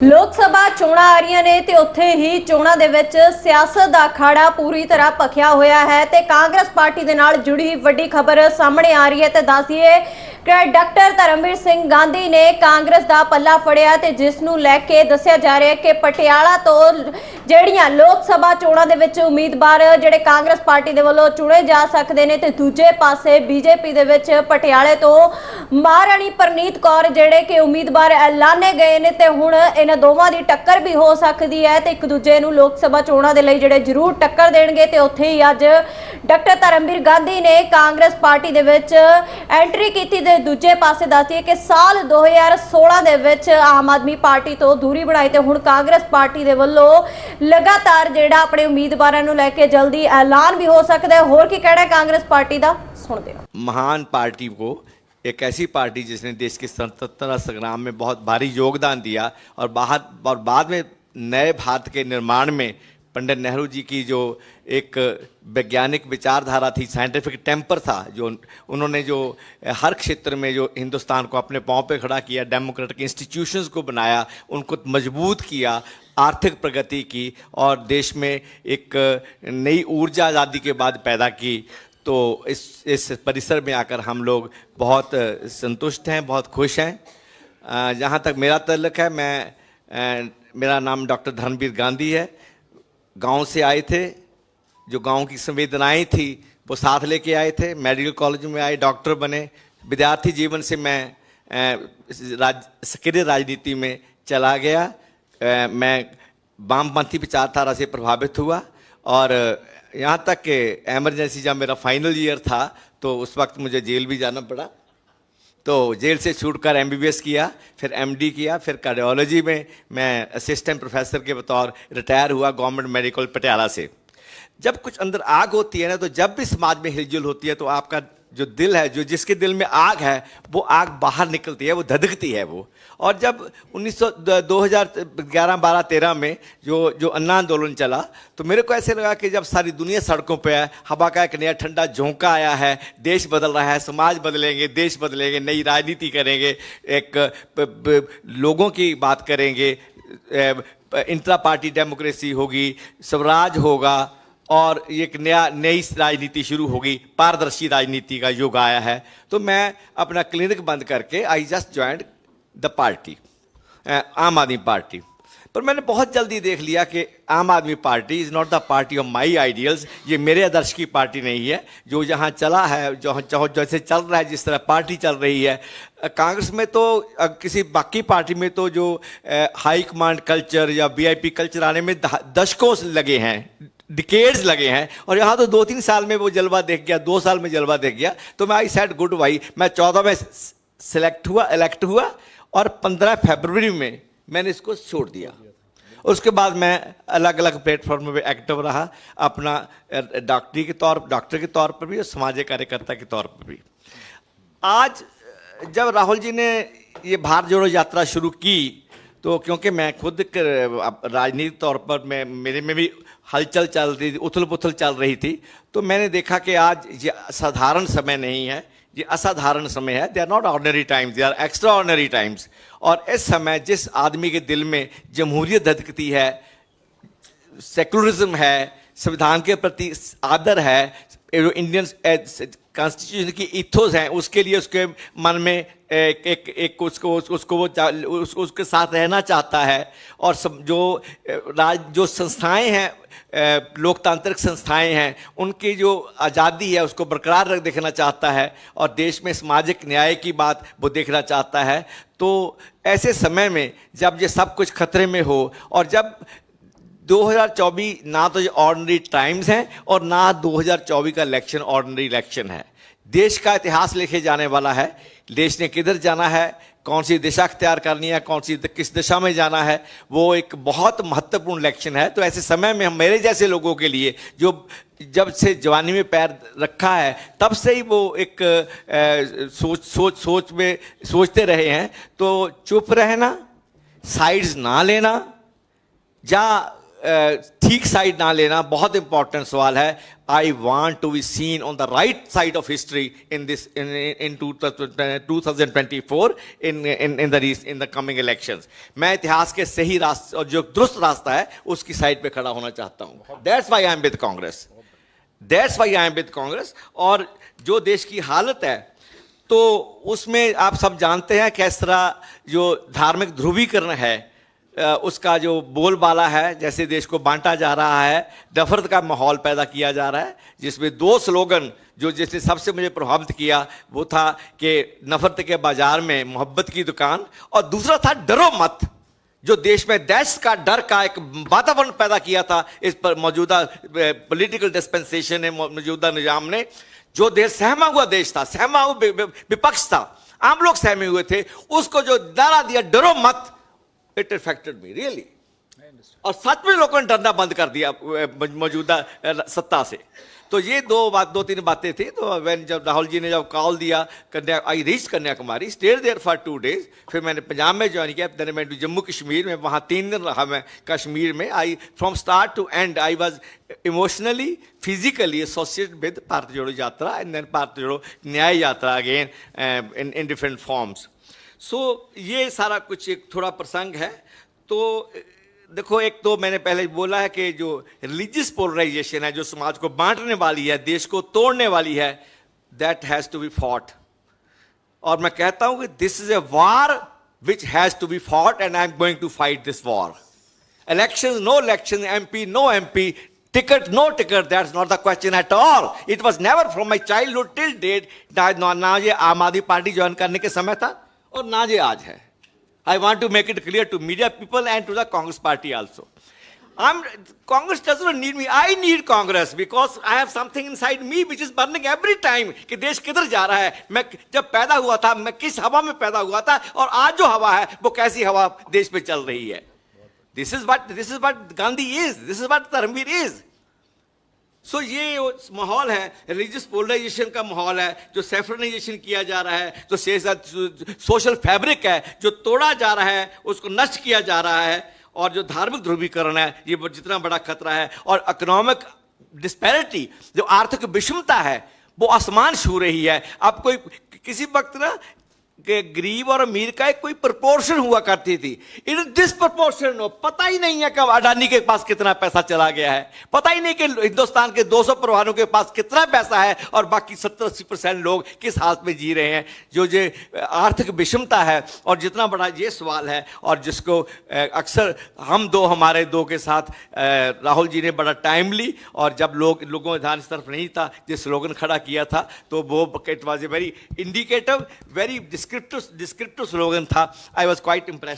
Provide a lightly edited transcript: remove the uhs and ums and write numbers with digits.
लोक सभा चोणां आ रही ने ते उत्थे ही चोणां दे विच सियासत दा अखाड़ा पूरी तरह भखिया होया है ते कांग्रेस पार्टी दे नाल जुड़ी वड्डी खबर सामने आ रही है ते दस दईए कि डॉक्टर धर्मवीर सिंह गांधी ने कांग्रेस दा पल्ला फड़िया ते जिस नूं लैके दस्सिया जा रहा है कि पटियाला तो ਜਿਹੜੀਆਂ लोक सभा चोणां दे विच उम्मीदवार ਜਿਹੜੇ कांग्रेस पार्टी दे ਵੱਲੋਂ चुने जा सकते हैं ते दूजे पासे बीजेपी दे विच पटियाले तो महाराणी परनीत कौर ਜਿਹੜੇ कि उम्मीदवार ऐलाने गए ने ते हुण इन्हां दोवां दी टक्कर भी हो सकती है ते एक दूजे नूं लोक सभा चोणां दे लई ਜਿਹੜੇ जरूर टक्कर देणगे ते उत्थे ही अज डॉक्टर धर्मवीर गांधी ने कांग्रेस पार्टी दे विच एंट्री कीती ते दूजे पासे दस्सिए कि साल 2016 दे विच आम आदमी पार्टी तो दूरी बनाई ते हुण कांग्रेस पार्टी दे वल्लों लगातार जेड़ा अपने उम्मीदवारों को लेके जल्दी ऐलान भी हो सकता है। होर की कहना है कांग्रेस पार्टी का, सुनते हो। महान पार्टी को एक ऐसी पार्टी जिसने देश के स्वतंत्रता संग्राम में बहुत भारी योगदान दिया और बाद में नए भारत के निर्माण में पंडित नेहरू जी की जो एक वैज्ञानिक विचारधारा थी, साइंटिफिक टेम्पर था, जो उन्होंने जो हर क्षेत्र में जो हिंदुस्तान को अपने पांव पे खड़ा किया, डेमोक्रेटिक इंस्टीट्यूशंस को बनाया, उनको मजबूत किया, आर्थिक प्रगति की और देश में एक नई ऊर्जा आज़ादी के बाद पैदा की। तो इस परिसर में आकर हम लोग बहुत संतुष्ट हैं, बहुत खुश हैं। जहाँ तक मेरा ताल्लुक़ है, मेरा नाम डॉक्टर धर्मवीर गांधी है। गांव से आए थे, जो गांव की संवेदनाएं थी वो साथ लेके आए थे। मेडिकल कॉलेज में आए, डॉक्टर बने। विद्यार्थी जीवन से मैं सक्रिय राजनीति में चला गया। मैं वामपंथी विचारधारा से प्रभावित हुआ और यहाँ तक कि एमरजेंसी जब मेरा फाइनल ईयर था तो उस वक्त मुझे जेल भी जाना पड़ा। तो जेल से छूटकर एमबीबीएस किया, फिर एमडी किया, फिर कार्डियोलॉजी में मैं असिस्टेंट प्रोफेसर के बतौर रिटायर हुआ गवर्नमेंट मेडिकल पटियाला से। जब कुछ अंदर आग होती है ना, तो जब भी समाज में हिलजुल होती है तो आपका जो दिल है, जो जिसके दिल में आग है, वो आग बाहर निकलती है, वो धधकती है वो। और जब 2011-12-13 में जो अन्ना आंदोलन चला तो मेरे को ऐसे लगा कि जब सारी दुनिया सड़कों पे है, हवा का एक नया ठंडा झोंका आया है, देश बदल रहा है, समाज बदलेंगे, देश बदलेंगे, नई राजनीति करेंगे, एक लोगों की बात करेंगे, इंट्रा पार्टी डेमोक्रेसी होगी, स्वराज होगा और एक नई राजनीति शुरू होगी, पारदर्शी राजनीति का युग आया है। तो मैं अपना क्लिनिक बंद करके I just joined the party, आम आदमी पार्टी। पर मैंने बहुत जल्दी देख लिया कि आम आदमी party is not the party of my ideals. ये मेरे आदर्श की पार्टी नहीं है। जो जहाँ चला है, जो जैसे चल रहा है, जिस तरह पार्टी चल रही है, कांग्रेस में तो किसी बाकी पार्टी में तो जो हाई कमांड कल्चर या वीआईपी कल्चर आने में दशकों लगे हैं, डिकेड्स लगे हैं, और यहाँ तो 2-3 साल में वो जलवा देख गया, 2 साल में जलवा देख गया। तो मैं आई सेड गुड बाई। मैं 14 में इलेक्ट हुआ और 15 फरवरी में मैंने इसको छोड़ दिया। उसके बाद मैं अलग अलग प्लेटफॉर्म में एक्टिव रहा, अपना डॉक्टर के तौर पर भी और सामाजिक कार्यकर्ता के तौर पर भी। आज जब राहुल जी ने ये भारत जोड़ो यात्रा शुरू की तो क्योंकि मैं खुद राजनीतिक तौर पर मेरे में भी हलचल चल रही थी, उथल पुथल चल रही थी, तो मैंने देखा कि आज ये साधारण समय नहीं है, ये असाधारण समय है। They are not ordinary times, they are extraordinary times. और इस समय जिस आदमी के दिल में जमहूरियत धधकती है, सेकुलरिज्म है, संविधान के प्रति आदर है, इंडियन कॉन्स्टिट्यूशन की इथोस हैं, उसके लिए उसके मन में एक उसके साथ रहना चाहता है। और जो संस्थाएं हैं, लोकतांत्रिक संस्थाएं हैं, उनकी जो आज़ादी है उसको बरकरार देखना चाहता है और देश में सामाजिक न्याय की बात वो देखना चाहता है। तो ऐसे समय में जब ये सब कुछ खतरे में हो और जब 2024 ना तो ये ऑर्डिनरी टाइम्स हैं और ना 2024 का इलेक्शन ऑर्डिनरी इलेक्शन है, देश का इतिहास लिखे जाने वाला है। देश ने किधर जाना है, कौन सी दिशा अख्तियार करनी है, किस दिशा में जाना है, वो एक बहुत महत्वपूर्ण इलेक्शन है। तो ऐसे समय में हम मेरे जैसे लोगों के लिए जो जब से जवानी में पैर रखा है तब से ही वो एक सोच में सोचते रहे हैं, तो चुप रहना, साइड्स ना लेना, या ठीक साइड ना लेना बहुत इंपॉर्टेंट सवाल है. I want to be seen on the right side of history in this in 2024 in the coming elections. मैं इतिहास के सही रास्ते और जो दुरुस्त रास्ता है उसकी साइड पे खड़ा होना चाहता हूं. That's why I am with Congress. That's why I am with Congress. और जो देश की हालत है तो उसमें आप सब जानते हैं किस तरह जो धार्मिक ध्रुवीकरण है उसका जो बोलबाला है, जैसे देश को बांटा जा रहा है, नफरत का माहौल पैदा किया जा रहा है, जिसमें दो स्लोगन जो जिसने सबसे मुझे प्रभावित किया वो था कि नफरत के बाजार में मोहब्बत की दुकान, और दूसरा था डरो मत, जो देश में दहशत का डर का एक वातावरण पैदा किया था इस पर मौजूदा पॉलिटिकल डिस्पेंसेशन ने, मौजूदा निजाम ने. जो देश सहमा हुआ देश था, सहमा हुआ विपक्ष था, आम लोग सहमे हुए थे, उसको जो नारा दिया डरो मत, इट अफेक्टेड मी रियली. और सच में लोगों ने डरना बंद कर दिया मौजूदा सत्ता से. तो ये दो तीन बातें थी. तो व्हेन जब राहुल जी ने जब कॉल दिया, I reach Kanyakumari, stayed there for 2 days. फिर मैंने पंजाब में ज्वाइन किया, देन मैं जम्मू कश्मीर में, वहाँ 3 दिन रहा मैं कश्मीर में. I from start to end I was emotionally physically associated with Bharat Jodo Yatra and then Bharat Jodo Nyay Yatra again in different forms. So ये सारा कुछ एक थोड़ा प्रसंग है. तो देखो, एक तो मैंने पहले बोला है कि जो रिलीजियस पोलराइजेशन है, जो समाज को बांटने वाली है, देश को तोड़ने वाली है, that has to be fought. और मैं कहता हूं कि this is a war which has to be fought and I am going to fight this war. Election no election, MP no MP, ticket no ticket, that's not the question at all. It was never from my childhood till date. ना ये आम आदमी party join करने के समय था और ना ये आज है. I want to make it clear to media people and to the Congress party also. Congress does not need me. I need Congress because I have something inside me which is burning every time कि देश किधर जा रहा है. मैं जब पैदा हुआ था, मैं किस हवा में पैदा हुआ था, और आज जो हवा है वो कैसी हवा देश में चल रही है. This is what Gandhi is. This is what Dharmveer is. सो ये माहौल है, रिलीजियस पोलराइजेशन का माहौल है, जो सेफरनाइजेशन किया जा रहा है, जो सोशल फैब्रिक है जो तोड़ा जा रहा है, उसको नष्ट किया जा रहा है, और जो धार्मिक ध्रुवीकरण है ये जितना बड़ा खतरा है, और इकोनॉमिक डिस्पैरिटी, जो आर्थिक विषमता है वो आसमान छू रही है. अब कोई किसी वक्त ना कि गरीब और अमीर का एक कोई प्रोपोर्शन हुआ करती थी, इट इज डिसप्रोपोर्शन. पता ही नहीं है कब अडानी के पास कितना पैसा चला गया है, पता ही नहीं कि हिंदुस्तान के 200 परिवारों के पास कितना पैसा है और बाकी 70-80% लोग किस हालत में जी रहे हैं. जो आर्थिक विषमता है, और जितना बड़ा ये सवाल है, और जिसको अक्सर हमारे दो के साथ राहुल जी ने बड़ा टाइमली, और जब लोगों का ध्यान इस तरफ नहीं था, जिस स्लोगन खड़ा किया था, तो वो it was a very indicative, very descriptive slogan था. I was quite impressed.